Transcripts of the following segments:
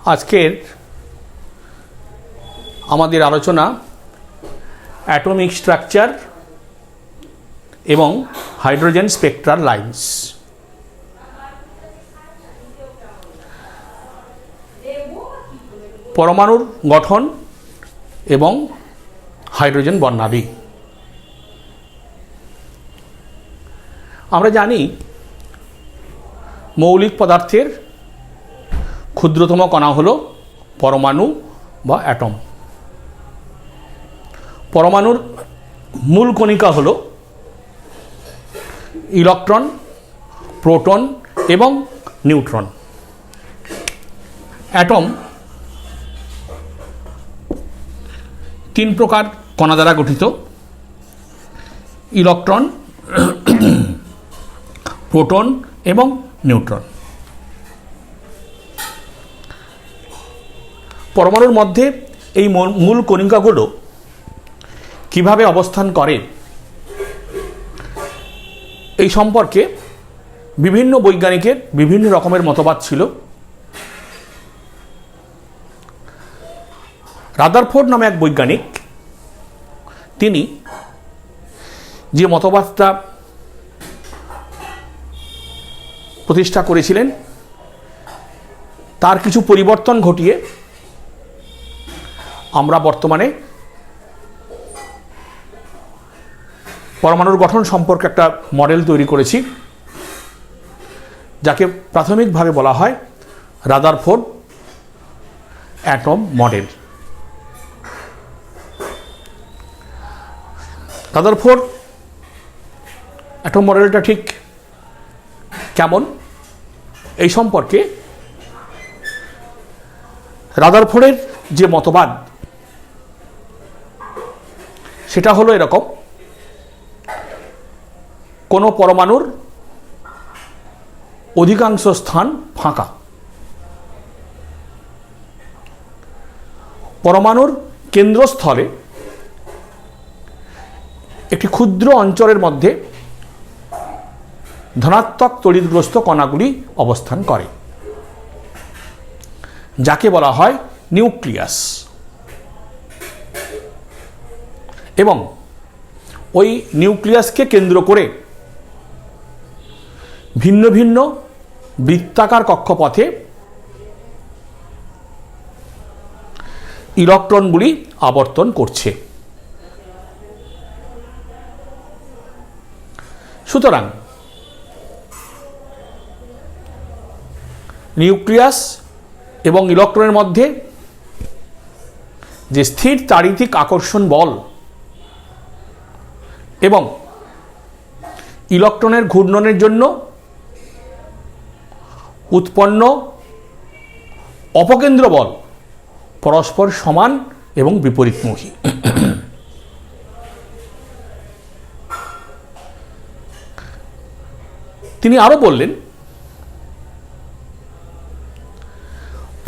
আজকের আমাদের আলোচনা অ্যাটমিক স্ট্রাকচার এবং হাইড্রোজেন স্পেকট্রাল লাইন্স। পরমাণুর গঠন এবং হাইড্রোজেন বর্ণালী। আমরা জানি মৌলিক পদার্থের ক্ষুদ্রতম কণা হলো পরমাণু বা অ্যাটম। পরমাণুর মূল কণিকা হলো ইলেকট্রন, প্রোটন এবং নিউট্রন। অ্যাটম তিন প্রকার কণা দ্বারা গঠিত: ইলেকট্রন, প্রোটন এবং নিউট্রন। পরমাণুর মধ্যে এই মূল কণিকাগুলো কিভাবে অবস্থান করে এই সম্পর্কে বিভিন্ন বৈজ্ঞানিকের বিভিন্ন রকমের মতবাদ ছিল। রাদারফোর্ড নামে এক বৈজ্ঞানিক, তিনি যে মতবাদটা প্রতিষ্ঠা করেছিলেন তার কিছু পরিবর্তন ঘটিয়ে আমরা বর্তমানে পরমাণুর গঠন সম্পর্কে একটা মডেল তৈরি করেছি, যাকে প্রাথমিকভাবে বলা হয় Rutherford atom model. Rutherford atom মডেলটা ঠিক কেমন এই সম্পর্কে রাদারফোর্ডের যে মতবাদ সেটা হলো এরকম: কোনো পরমাণুর অধিকাংশ স্থান ফাঁকা। পরমাণুর কেন্দ্রস্থলে একটি ক্ষুদ্র অঞ্চলের মধ্যে ধনাত্মক তড়িৎগ্রস্ত কণাগুলি অবস্থান করে, যাকে বলা হয় নিউক্লিয়াস। এবং ওই নিউক্লিয়াসকে কেন্দ্র করে ভিন্ন ভিন্ন বৃত্তাকার কক্ষপথে ইলেকট্রনগুলি আবর্তন করছে। সুতরাং নিউক্লিয়াস এবং ইলেকট্রনের মধ্যে যে স্থির তাড়িতিক আকর্ষণ বল এবং ইলেকট্রনের ঘূর্ণনের জন্য উৎপন্ন অপকেন্দ্র বল পরস্পর সমান এবং বিপরীতমুখী। তিনি আরো বললেন,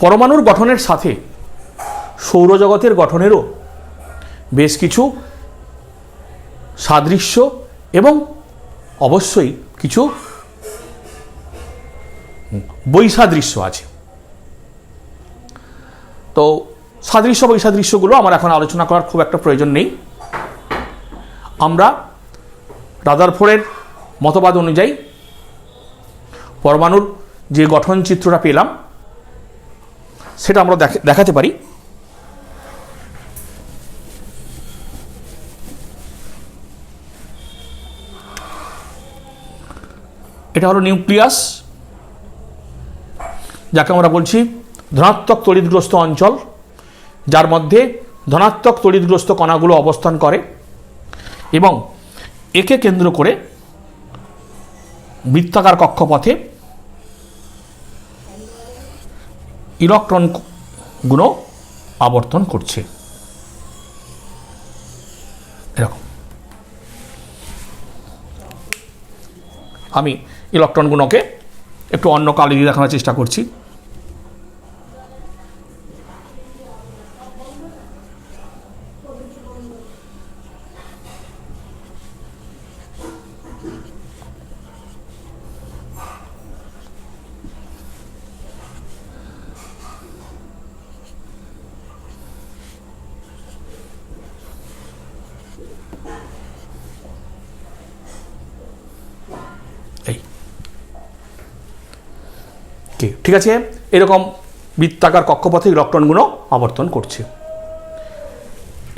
পরমাণুর গঠনের সাথে সৌরজগতের গঠনেরও বেশ কিছু সাদৃশ্য এবং অবশ্যই কিছু বৈসাদৃশ্য আছে। তো সাদৃশ্য বৈসাদৃশ্যগুলো আমার এখন আলোচনা করার খুব একটা প্রয়োজন নেই। আমরা রাদারফোর্ডের মতবাদ অনুযায়ী পরমাণুর যে গঠন চিত্রটা পেলাম সেটা আমরা দেখাতে পারি। এটা হলো নিউক্লিয়াস, যাকে আমরা বলছি ধনাত্মক তড়িৎগ্রস্ত অঞ্চল, যার মধ্যে ধনাত্মক তড়িৎগ্রস্ত কণাগুলো অবস্থান করে এবং একে কেন্দ্র করে বৃত্তাকার কক্ষপথে ইলেকট্রনগুলো আবর্তন করছে। এরকম আমি ইলেকট্রনগুলোকে একটু অন্য কালি দিয়ে দেখানোর চেষ্টা করছি। ঠিক আছে, এরকম বৃত্তাকার কক্ষপথে ইলেকট্রনগুলো আবর্তন করছে।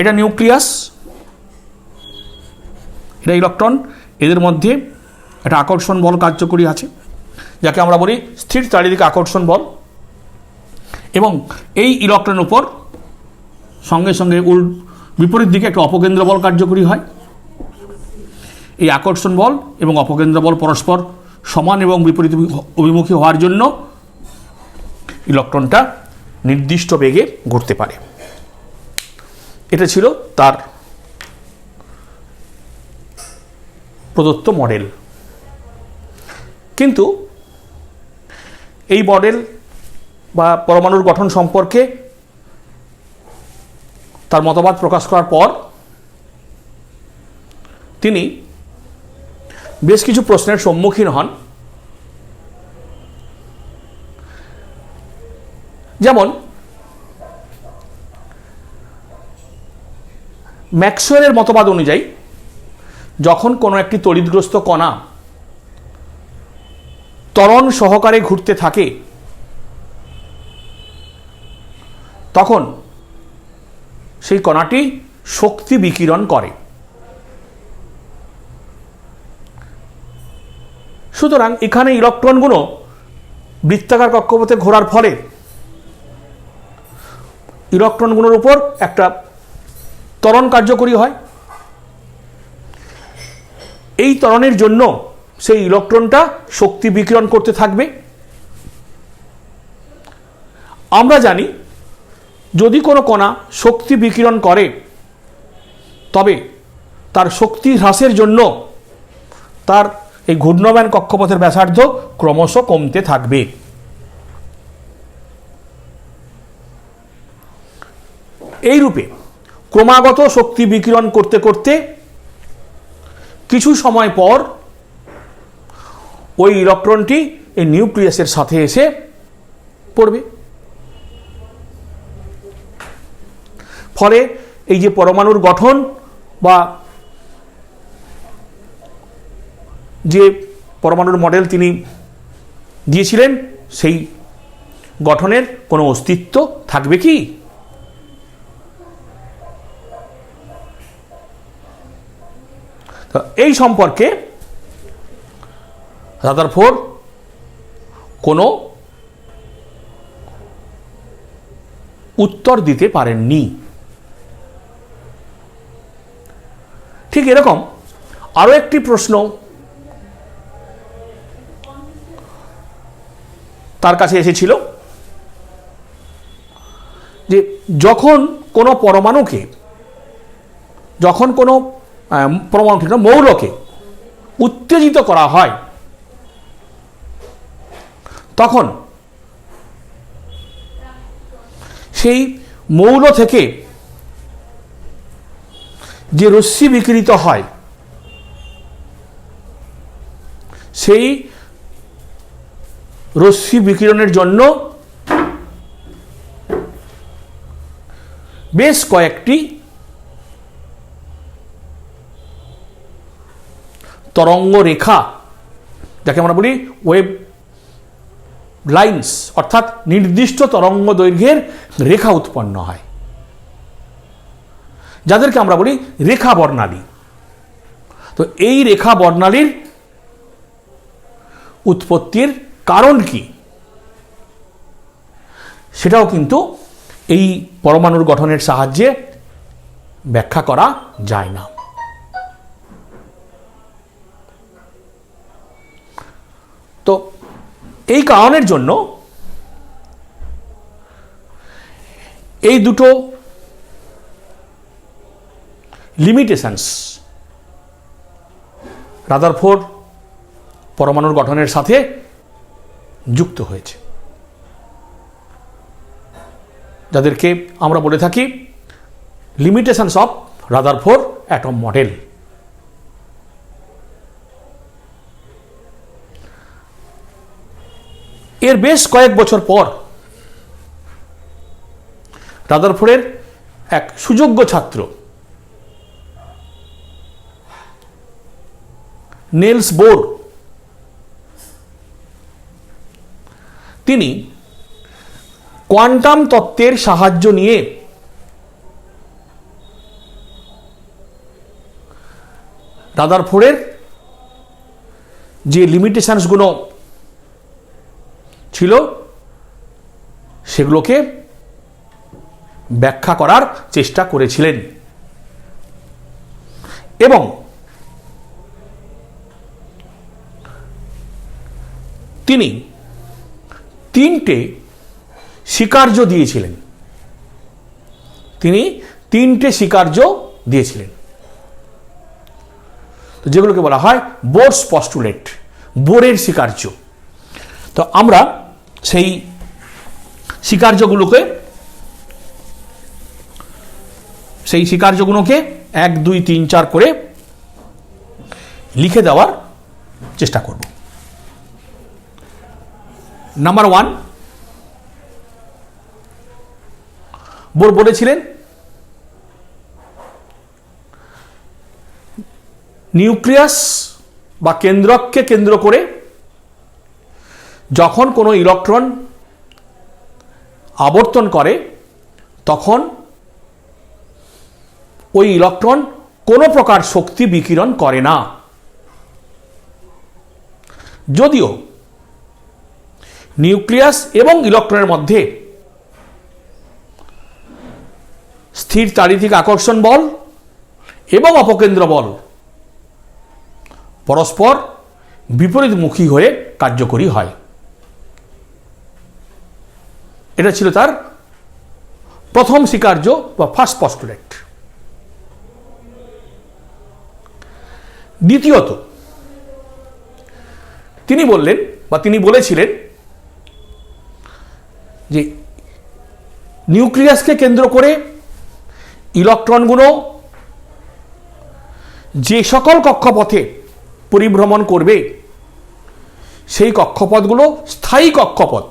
এটা নিউক্লিয়াস, এটা ইলেকট্রন, এদের মধ্যে একটা আকর্ষণ বল কার্যকরী আছে, যাকে আমরা বলি স্থির চারিদিক আকর্ষণ বল। এবং এই ইলেকট্রনের উপর সঙ্গে সঙ্গে বিপরীত দিকে একটা অপকেন্দ্র বল কার্যকরী হয়। এই আকর্ষণ বল এবং অপকেন্দ্র বল পরস্পর সমান এবং বিপরীত অভিমুখী হওয়ার জন্য ইলেকট্রনটা নির্দিষ্ট বেগে ঘুরতে পারে। এটা ছিল তার প্রদত্ত মডেল। কিন্তু এই মডেল বা পরমাণুর গঠন সম্পর্কে তার মতবাদ প্রকাশ করার পর তিনি বেশ কিছু প্রশ্নের সম্মুখীন হন। যেমন ম্যাক্সওয়েলের মতবাদ অনুযায়ী যখন কোনো একটি তড়িৎগ্রস্ত কণা ত্বরণ সহকারে ঘুরতে থাকে তখন সেই কণাটি শক্তি বিকিরণ করে। সুতরাং এখানে ইলেকট্রনগুলো বৃত্তাকার কক্ষপথে ঘোরার ফলে ইলেকট্রনগুলোর উপর একটা ত্বরণ কার্যকরী হয়। এই ত্বরণের জন্য সেই ইলেকট্রনটা শক্তি বিকিরণ করতে থাকবে। আমরা জানি যদি কোনো কণা শক্তি বিকিরণ করে তবে তার শক্তি হ্রাসের জন্য তার এই ঘূর্ণায়মান কক্ষপথের ব্যাসার্ধ ক্রমশ কমতে থাকবে। এই রূপে ক্রমাগত শক্তি বিকিরণ করতে করতে কিছু সময় পর ওই ইলেকট্রনটি এই নিউক্লিয়াসের সাথে এসে পড়বে। ফলে এই যে পরমাণুর গঠন বা যে পরমাণুর মডেল তিনি দিয়েছিলেন সেই গঠনের কোনো অস্তিত্ব থাকবে কি? এই সম্পর্কে রাদারফোর্ড কোনো উত্তর দিতে পারেননি। ঠিক এরকম আরো একটি প্রশ্ন তার কাছে এসেছিল যে যখন কোনো পরমাণুকে, যখন কোনো পরমাণু ঠিক না মৌলকে উত্তেজিত করা হয় তখন সেই মৌল থেকে যে রশ্মি বিকিরিত হয় সেই রশ্মি বিকিরণের জন্য বেশ কয়েকটি তরঙ্গ রেখা, যাকে আমরা বলি ওয়েভ লাইন্স, অর্থাৎ নির্দিষ্ট তরঙ্গ দৈর্ঘ্যের রেখা উৎপন্ন হয়, যাদেরকে আমরা বলি রেখা বর্ণালী। তো এই রেখা বর্ণালীর উৎপত্তির কারণ কি সেটাও কিন্তু এই পরমাণুর গঠনের সাহায্যে ব্যাখ্যা করা যায় না। তো এই কারণের জন্য এই দুটো লিমিটেশনস রাদারফোর্ড পরমাণুর গঠনের সাথে যুক্ত হয়েছে, যাদেরকে আমরা বলে থাকি limitations of Rutherford atom model. এর বেশ কয়েক বছর পর রাদারফোর্ডের এক সুযোগ্য ছাত্র নিলস বোর তিনি কোয়ান্টাম তত্ত্বের সাহায্য নিয়ে রাদারফোর্ডের যে লিমিটেশনসগুলো ছিল সেগুলোকে ব্যাখ্যা করার চেষ্টা করেছিলেন এবং তিনি তিনটে স্বীকার্য দিয়েছিলেন। যেগুলোকে বলা হয় বোরস পস্টুলেট, বোরের স্বীকার্য। তো আমরা সেই স্বীকার্যগুলোকে 1, 2, 3, 4 করে লিখে দেওয়ার চেষ্টা করব। নাম্বার 1, বোর বলেছিলেন নিউক্লিয়াস বা কেন্দ্রককে কেন্দ্র করে যখন কোনো ইলেকট্রন আবর্তন করে তখন ওই ইলেকট্রন কোনো প্রকার শক্তি বিকিরণ করে না। যদিও নিউক্লিয়াস এবং ইলেকট্রনের মধ্যে স্থির চারিত্রিক আকর্ষণ বল এবং অপকেন্দ্র বল পরস্পর বিপরীতমুখী হয়ে কার্যকরী হয়। এটা ছিল তার প্রথম স্বীকার্য বা ফার্স্ট পস্টুলেট। দ্বিতীয়ত তিনি বলেছিলেন যে নিউক্লিয়াসকে কেন্দ্র করে ইলেকট্রনগুলো যে সকল কক্ষপথে পরিভ্রমণ করবে সেই কক্ষপথগুলো স্থায়ী কক্ষপথ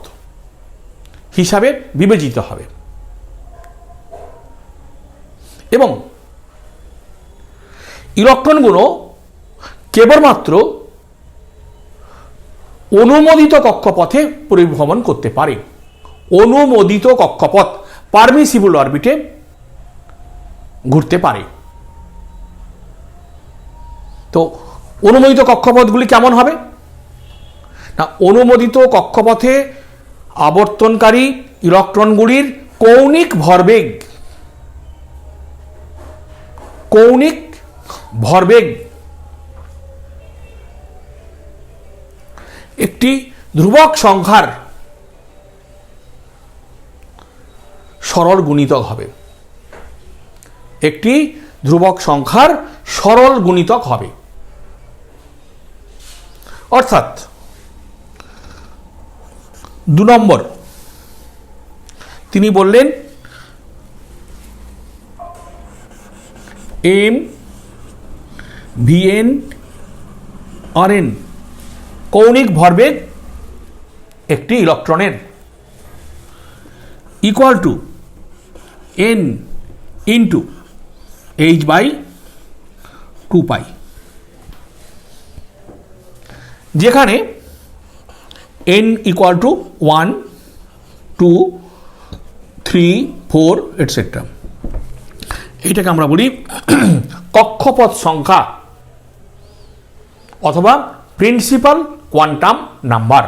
হিসাবে বিবেচিত হবে এবং ইলেকট্রনগুলো কেবলমাত্র অনুমোদিত কক্ষপথে পরিভ্রমণ করতে পারে। অনুমোদিত কক্ষপথ, পারমিসিবল অরবিটে ঘুরতে পারে। তো অনুমোদিত কক্ষপথগুলি কেমন হবে না, অনুমোদিত কক্ষপথে আবর্তনকারী ইলেকট্রনগুলির কৌণিক ভরবেগ একটি ধ্রুবক সংখ্যার সরল গুণিতক হবে। অর্থাৎ 2 নম্বর তিনি বললেন এম ভিএন আরএন কৌণিক ভরবেগ একটি ইলেকট্রনের equal to n into h/2π, যেখানে n ইকুয়াল টু 1, 2, 3, 4 এটসেট্রা। এইটাকে আমরা বলি কক্ষপথ সংখ্যা অথবা প্রিন্সিপাল কোয়ান্টাম নাম্বার।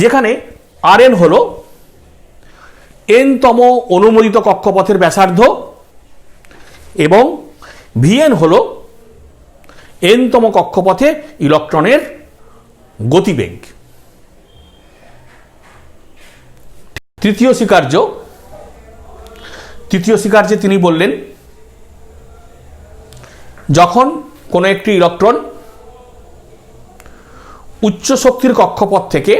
যেখানে Rn হল n-তম অনুমোদিত কক্ষপথের ব্যাসার্ধ এবং Vn হল n-তম কক্ষপথে ইলেকট্রনের গতিবেগ। তৃতীয় স্বীকার্যে তিনি বললেন যখন কোনো একটি ইলেকট্রন উচ্চ শক্তির কক্ষপথ থেকে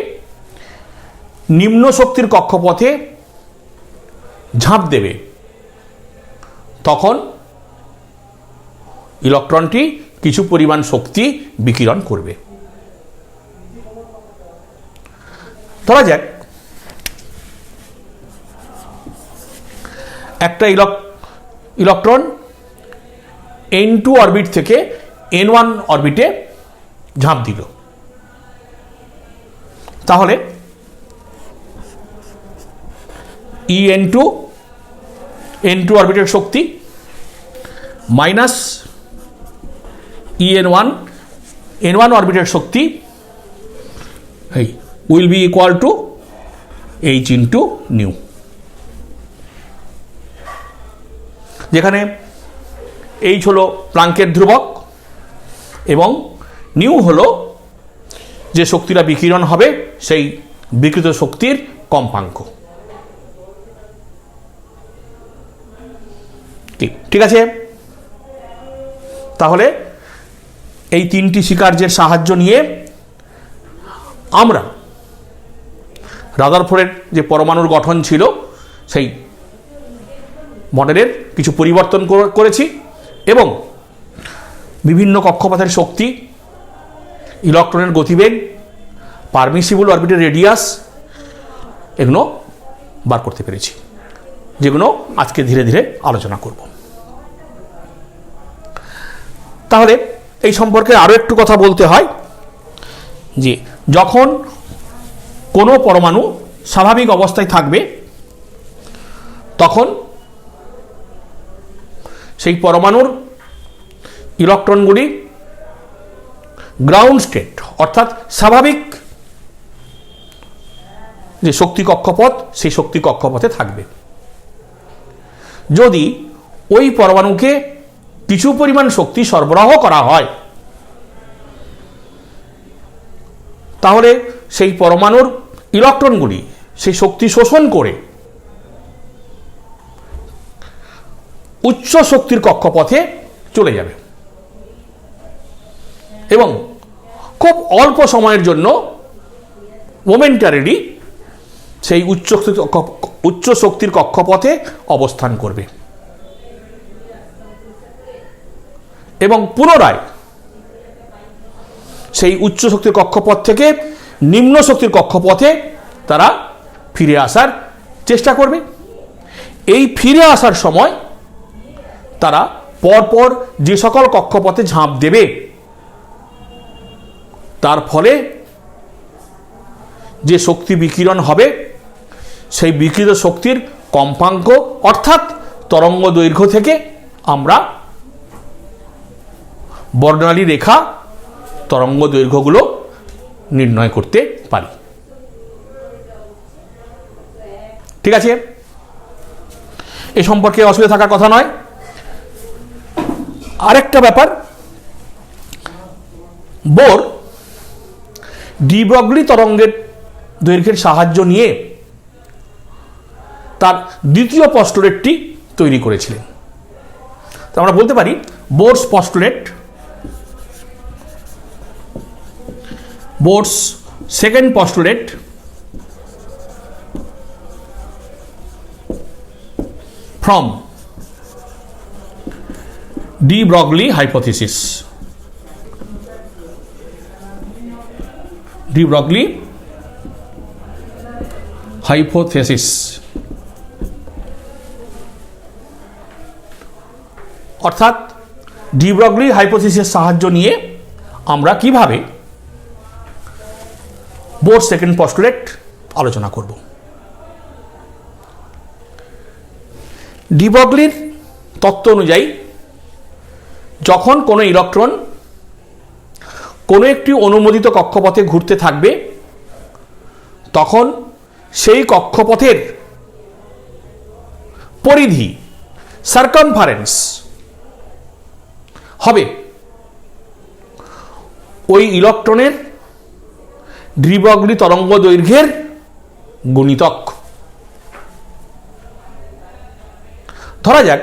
নিম্ন শক্তির কক্ষপথে ঝাঁপ দেবে তখন ইলেকট্রনটি কিছু পরিমাণ শক্তি বিকিরণ করবে। ধরা যাক একটা ইলেকট্রন n2 অরবিট থেকে n1 অরবিটে ঝাঁপ দিল, তাহলে En2 n2 অরবিটের শক্তি মাইনাস En1 n1 অরবিটের শক্তি will be equal to h into nu, যেখানে h হলো প্লাঙ্কের ধ্রুবক এবং নিউ হলো যে শক্তিটা বিকিরণ হবে সেই বিকৃত শক্তির কম্পাঙ্ক। ঠিক আছে, তাহলে এই তিনটি স্বীকার্যের সাহায্য নিয়ে আমরা রাদারফোর্ডের যে পরমাণুর গঠন ছিল সেই মডেলের কিছু পরিবর্তন করেছি এবং বিভিন্ন কক্ষপথের শক্তি, ইলেকট্রনের গতিবেগ, পারমিসিবল অরবিটের রেডিয়াস এগুলো বার করতে পেরেছি, যেগুলো আজকে ধীরে ধীরে আলোচনা করব। তাহলে এই সম্পর্কে আরও একটু কথা বলতে হয় যে যখন কোনো পরমাণু স্বাভাবিক অবস্থায় থাকবে তখন সেই পরমাণুর ইলেকট্রনগুলি গ্রাউন্ড স্টেট অর্থাৎ স্বাভাবিক যে শক্তি কক্ষপথ সেই শক্তি কক্ষপথে থাকবে। যদি ওই পরমাণুকে কিছু পরিমাণ শক্তি সরবরাহ করা হয় তাহলে সেই পরমাণুর ইলেকট্রনগুলি সেই শক্তি শোষণ করে উচ্চ শক্তির কক্ষপথে চলে যাবে এবং খুব অল্প সময়ের জন্য মোমেন্টারিলি সেই উচ্চ শক্তির কক্ষপথে অবস্থান করবে এবং পুনরায় সেই উচ্চ শক্তির কক্ষপথ থেকে নিম্ন শক্তির কক্ষপথে তারা ফিরে আসার চেষ্টা করবে। এই ফিরে আসার সময় তারা পরপর যে সকল কক্ষপথে ঝাঁপ দেবে তার ফলে যে শক্তি বিকিরণ হবে সেই বিকিরিত শক্তির কম্পাঙ্ক অর্থাৎ তরঙ্গ দৈর্ঘ্য থেকে আমরা বর্ণালী রেখা তরঙ্গ দৈর্ঘ্যগুলো নির্ণয় করতে পারি। ঠিক আছে, এ সম্পর্কে অসুবিধা থাকার কথা নয়। আরেকটা ব্যাপার, বোর ডি ব্রগলি তরঙ্গের দৈর্ঘ্যের সাহায্য নিয়ে তার দ্বিতীয় পস্টুলেটটি তৈরি করেছিলেন। তো আমরা বলতে পারি Bohr's postulate, Bohr's second postulate from de Broglie hypothesis. De Broglie hypothesis অর্থাৎ ডি ব্রগলি হাইপোথিসিসের সাহায্য নিয়ে আমরা কিভাবে বোর সেকেন্ড পস্টুলেট আলোচনা করব। ডি ব্রগলির তত্ত্ব অনুযায়ী যখন কোনো ইলেকট্রন কোনো একটি অনুমোদিত কক্ষপথে ঘুরতে থাকবে তখন সেই কক্ষপথের পরিধি সার্কামফারেন্স হবে ওই ইলেকট্রনের ডি ব্রগলি তরঙ্গ দৈর্ঘ্যের গুণিতক। ধরা যাক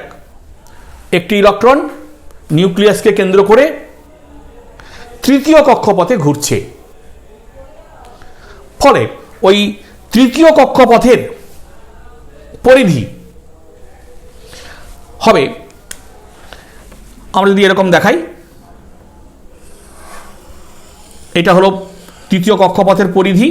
একটি ইলেকট্রন নিউক্লিয়াসকে কেন্দ্র করে তৃতীয় কক্ষপথে ঘুরছে, ফলে ওই তৃতীয় কক্ষপথের পরিধি হবে, আমরা যদি এরকম দেখাই, এটা হলো তৃতীয় কক্ষপথের পরিধি,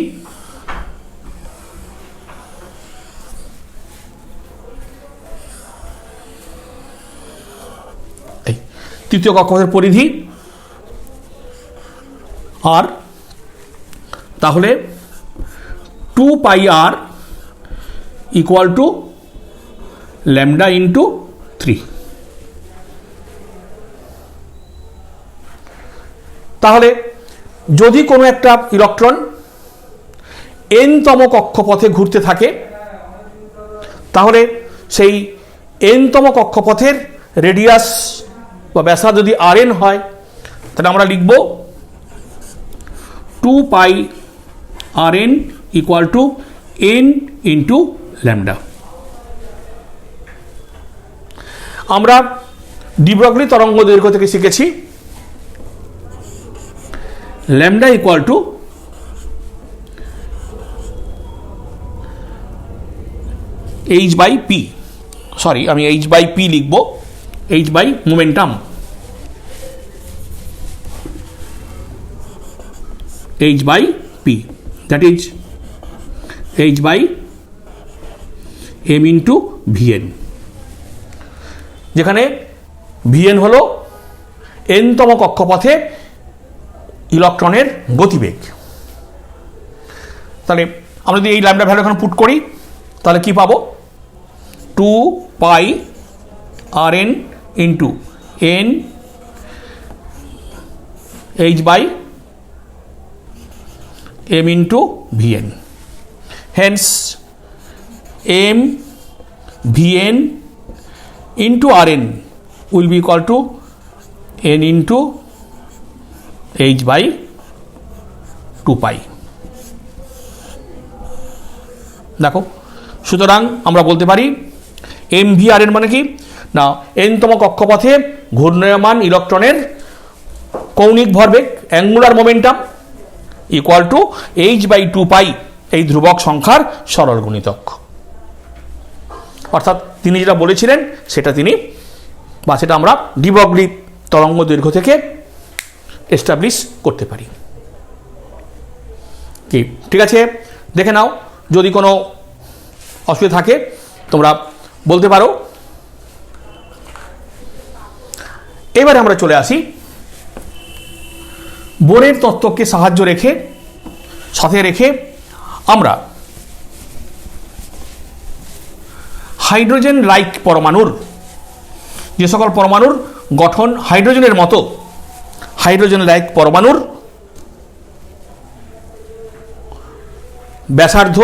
তৃতীয় কক্ষপথের পরিধি আর, তাহলে 2πr equal to lambda into 3। তাহলে যদি কোনো একটা ইলেকট্রন n-তম কক্ষপথে ঘুরতে থাকে, তাহলে সেই n-তম কক্ষপথের রেডিয়াস বা ব্যাসার্ধ যদি rn হয়, তাহলে আমরা লিখব 2πrn equal to n into lambda. আমরা ডি ব্রগলি তরঙ্গ দৈর্ঘ্য থেকে শিখেছি lambda equal to h/p, sorry আমি h/p লিখব, h by momentum, h/p that is h/m into vn, যেখানে vn হলো n-তম কক্ষপথে ইলেকট্রনের গতিবেগ। তাহলে আমরা যদি এই ল্যামডা ভ্যালু এখন পুট করি, তাহলে কি পাবো? 2πrn into n h/m into vn, hence m vn into rn will be equal to n into h/2π। দেখো, সুতরাং আমরা বলতে পারি mvrn মানে কি না, n-তম কক্ষপথে ঘূর্ণায়মান ইলেকট্রনের কৌণিক ভরবেগ angular momentum equal to h/2π, এই ধ্রুবক সংখ্যার সরল গুণিতক। অর্থাৎ তিনি যেটা বলেছিলেন সেটা সেটা আমরা ডি ব্রগলি তরঙ্গ দৈর্ঘ্য থেকে এস্টাবলিশ করতে পারি। কি ঠিক আছে? দেখে নাও, যদি কোনো অসুবিধা থাকে তোমরা বলতে পারো। এবারে আমরা চলে আসি বোরের তত্ত্বকে সাথে রেখে আমরা হাইড্রোজেন লাইক পরমাণুর, যে সকল পরমাণুর গঠন হাইড্রোজেনের মতো, হাইড্রোজেন লাইক পরমাণুর ব্যাসার্ধ,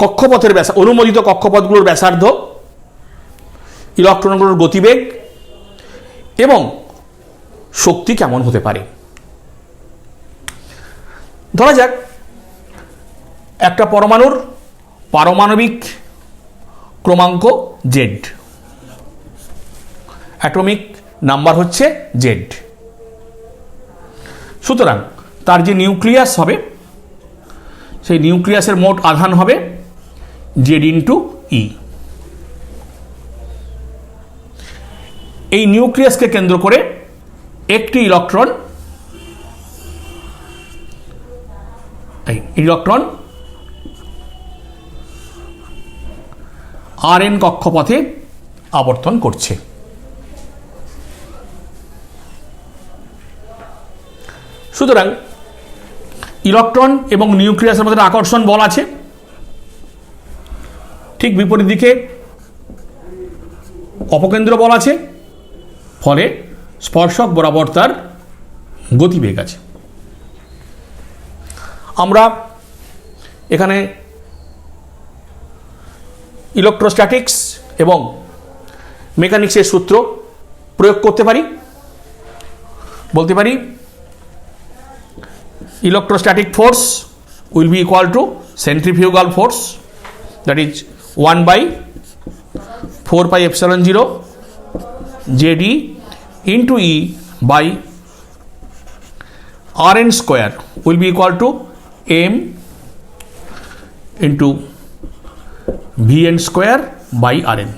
কক্ষপথের অনুমোদিত কক্ষপথগুলোর ব্যাসার্ধ, ইলেকট্রনগুলোর গতিবেগ এবং শক্তি কেমন হতে পারে। ধরা যাক একটা পরমাণুর পারমাণবিক ক্রমাঙ্ক z, অ্যাটমিক নাম্বার হচ্ছে z। সুতরাং তার যে নিউক্লিয়াস হবে, সেই নিউক্লিয়াসের মোট আধান হবে z ইন্টু ই। এই নিউক্লিয়াসকে কেন্দ্র করে একটি ইলেকট্রন rn কক্ষপথে আবর্তন করছে। সুতরাং ইলেকট্রন এবং নিউক্লিয়াসের মধ্যে আকর্ষণ বল আছে, ঠিক বিপরীত দিকে অপকেন্দ্র বল আছে, ফলে স্পর্শক বরাবর তার গতিবেগ আছে। আমরা এখানে ইলেকট্রোস্ট্যাটিক্স এবং মেকানিক্সের সূত্র প্রয়োগ করতে পারি। বলতে পারি electrostatic force will be equal to centrifugal force, that is 1/4πε0 JD into E by Rn square will be equal to M into Vn square by Rn.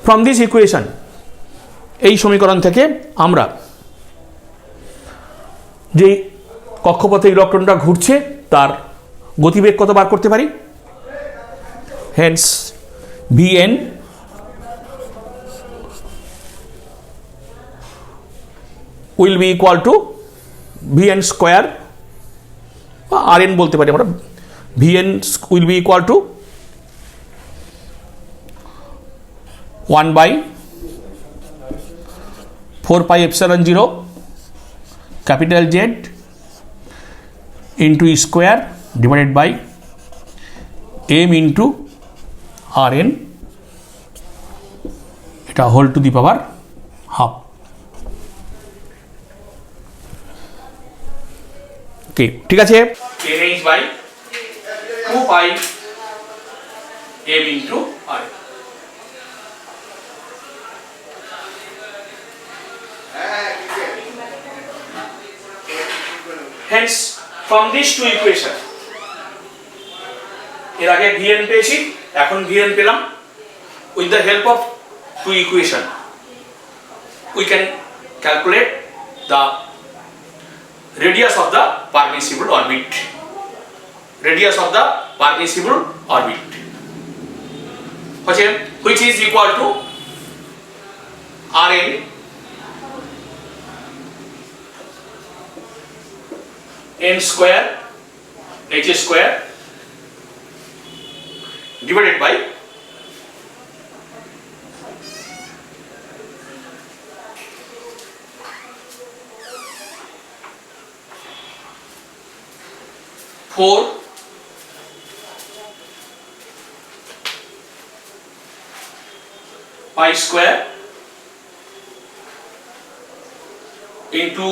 From this equation, এই সমীকরণ থেকে আমরা যে কক্ষপথে ইলেকট্রনটা ঘুরছে তার গতিবেগ কত বার করতে পারি। hence Vn will be equal to Vn square বা Rn বলতে পারি আমরা, Vn will be equal to 1 by 4 pi epsilon 0 capital Z into E square divided by m into Rn, এটা whole to the power half. Okay, ঠিক আছে, nh by 2 pi m into Rn। Hence from these two equations, এর আগে Vn পেয়েছি, এখন Vn পেলাম, with the help of two equation we can calculate the radius of the permissible orbit, radius of the permissible orbit, which is equal to Rn n square h square divided by four pi square into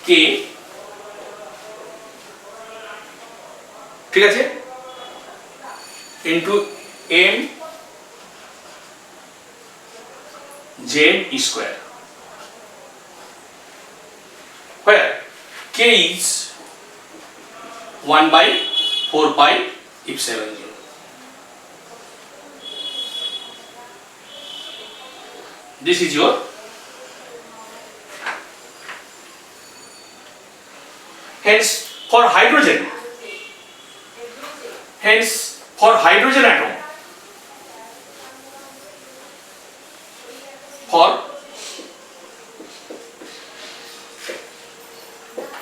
k, ঠিক আছে, into m z e square, where k is 1 by 4 pi epsilon 0. This is your hence for hydrogen atom, for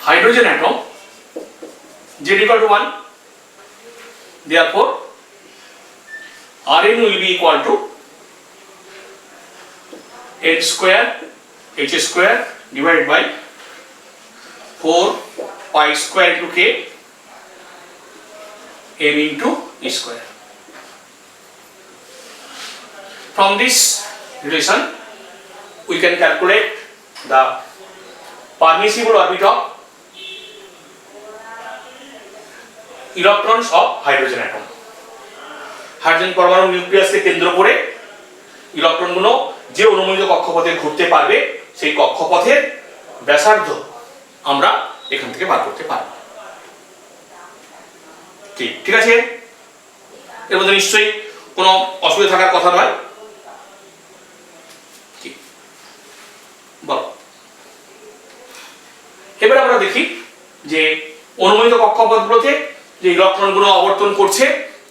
hydrogen atom Z equal to 1, therefore Rn will be equal to n square h square divided by 4 pi square into k m into e square. From this relation we can calculate the permissible orbit of electrons of hydrogen atom. Hydrogen পরমাণু নিউক্লিয়াসকে কেন্দ্র করে ইলেকট্রনগুলো যে অনুমোদিত কক্ষপথে ঘুরতে পারবে সেই কক্ষপথের ব্যাসার্ধ আমরা এখান থেকে বার করতে পারব। ঠিক আছে, এর মধ্যে নিশ্চয়ই কোনো অসুবিধা থাকার কথা নয়। বল, এবারে আমরা দেখি যে অনুমোদিত কক্ষপথগুলোতে যে ইলেকট্রনগুলো আবর্তন করছে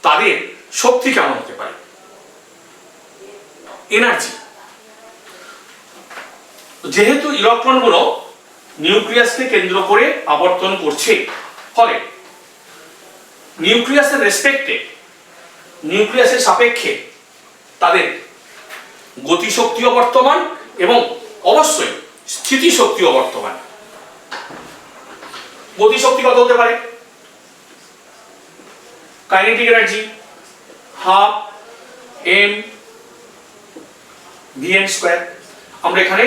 তাদের শক্তি কেমন হতে পারে, এনার্জি। যেহেতু ইলেকট্রনগুলো নিউক্লিয়াসকে কেন্দ্র করে আবর্তন করছে, ফলে নিউক্লিয়াসের রেসপেক্টে, নিউক্লিয়াসের সাপেক্ষে তাদের গতিশক্তিও বর্তমান এবং অবশ্যই স্থিতিশক্তিও বর্তমান। গতিশক্তি কত হতে পারে? Kinetic energy half m vn square. আমরা এখানে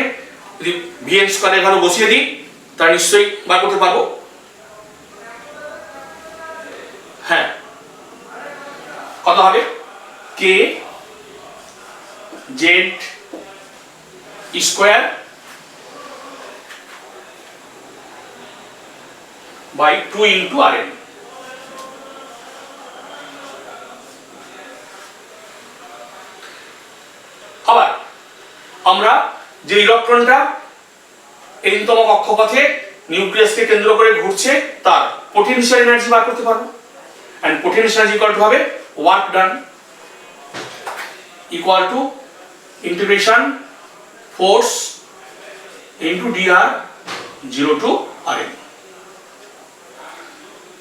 যদি vn স্কয়ারের ভ্যালু বসিয়ে দিই তাহলে নিশ্চয়ই বার করতে পারবো। হ্যাঁ, কত হবে? k z square by 2 into Rn। আবার আমরা যে ইলেকট্রনটা এনতম কক্ষপথে নিউক্লিয়াসকে কেন্দ্র করে ঘুরছে তার পোটেনশিয়াল এনার্জি বার করতে পারবো। and potential energy equal to হবে work done equal to integration force into dr 0 to rn।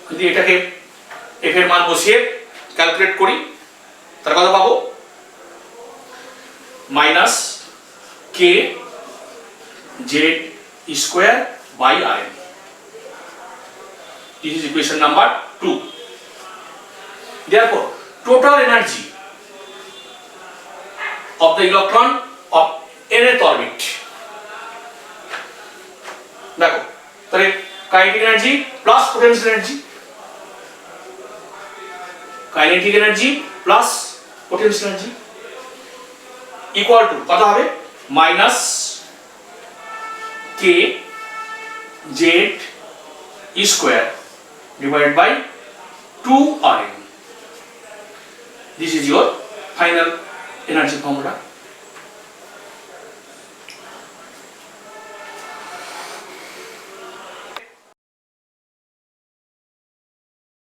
যদি এটাকে f এর মান বসিয়ে ক্যালকুলেট করি তার কত পাবো minus K Z square by rn। This is equation number 2. Therefore, total energy of the electron of nth orbit, দেখো তাহলে kinetic energy plus potential energy, kinetic energy plus potential energy equal to কত হবে minus K Z square divided by 2 Rn. This is your final energy formula.